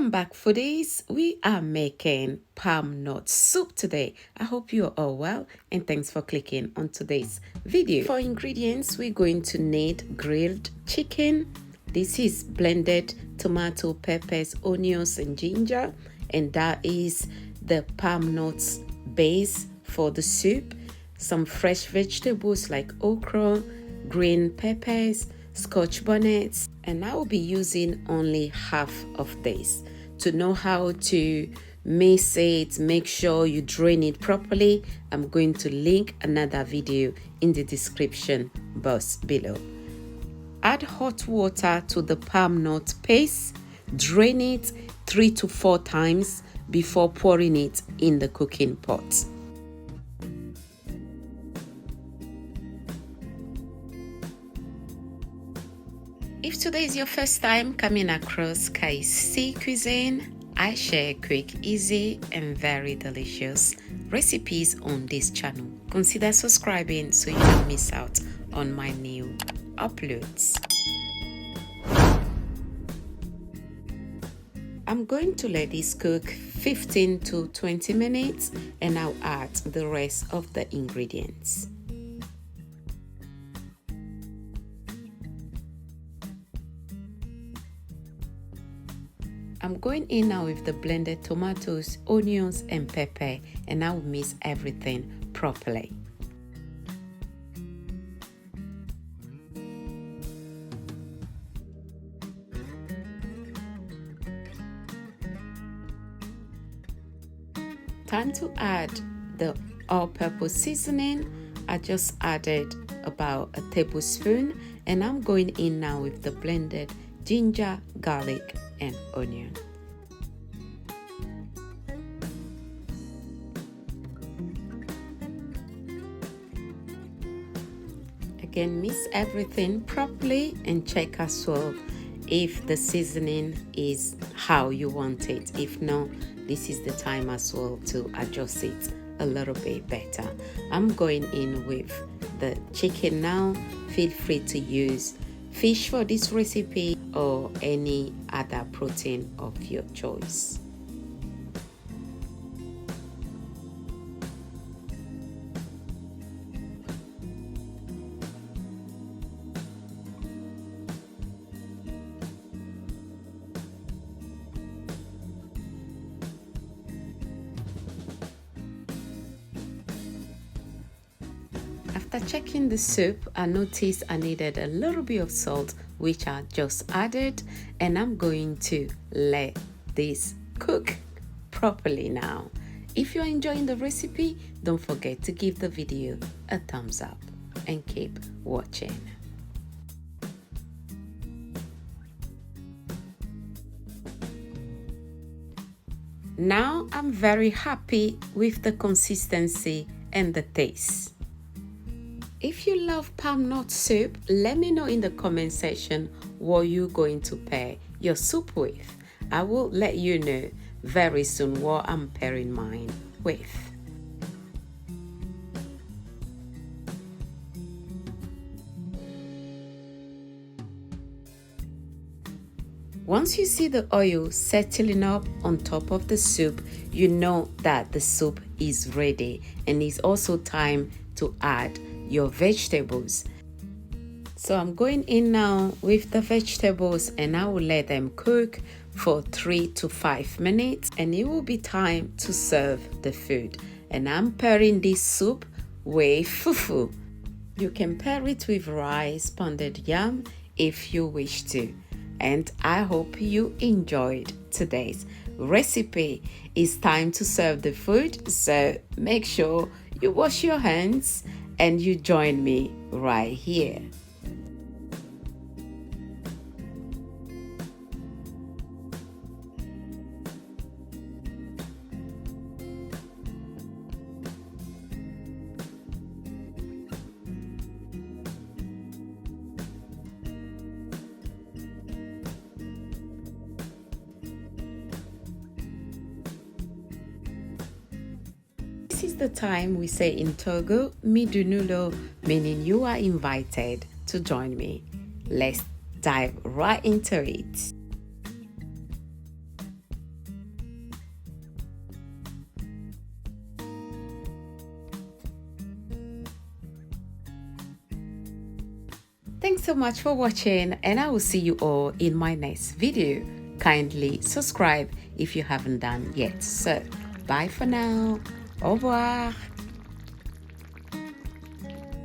Welcome back, foodies. We are making palm nut soup today. I hope you are all well and thanks for clicking on today's video. For ingredients, we're going to need grilled chicken. This is blended tomato, peppers, onions and ginger, and that is the palm nuts base for the soup. Some fresh vegetables like okra, green peppers, scotch bonnets, and I will be using only half of this. To know how to mix it, make sure you drain it properly, I'm going to link another video in the description box below. Add hot water to the palm nut paste, drain it 3 to 4 times before pouring it in the cooking pot. If today is your first time coming across Kayi cuisine, I share quick, easy and very delicious recipes on this channel. Consider subscribing so you don't miss out on my new uploads. I'm going to let this cook 15 to 20 minutes and I'll add the rest of the ingredients. I'm going in now with the blended tomatoes, onions and pepper, and I will mix everything properly. Time to add the all-purpose seasoning. I just added about a tablespoon, and I'm going in now with the blended ginger, garlic and onion. Again, mix everything properly and check as well if the seasoning is how you want it. If not, this is the time as well to adjust it a little bit better. I'm going in with the chicken now. Feel free to use fish for this recipe or any other protein of your choice. After checking the soup, I noticed I needed a little bit of salt, which I just added, and I'm going to let this cook properly now. If you're enjoying the recipe, don't forget to give the video a thumbs up and keep watching. Now I'm very happy with the consistency and the taste. If you love palm nut soup, let me know in the comment section what you're going to pair your soup with. I will let you know very soon what I'm pairing mine with. Once you see the oil settling up on top of the soup, you know that the soup is ready, and it's also time to add your vegetables. So I'm going in now with the vegetables and I will let them cook for 3 to 5 minutes, and it will be time to serve the food. And I'm pairing this soup with fufu. You can pair it with rice, pounded yam if you wish to. And I hope you enjoyed today's recipe. It's time to serve the food, so make sure you wash your hands and you join me right here. This is the time we say in Togo, midunulo, meaning you are invited to join me. Let's dive right into it. Thanks so much for watching, and I will see you all in my next video. Kindly subscribe if you haven't done yet. So bye for now. Au revoir.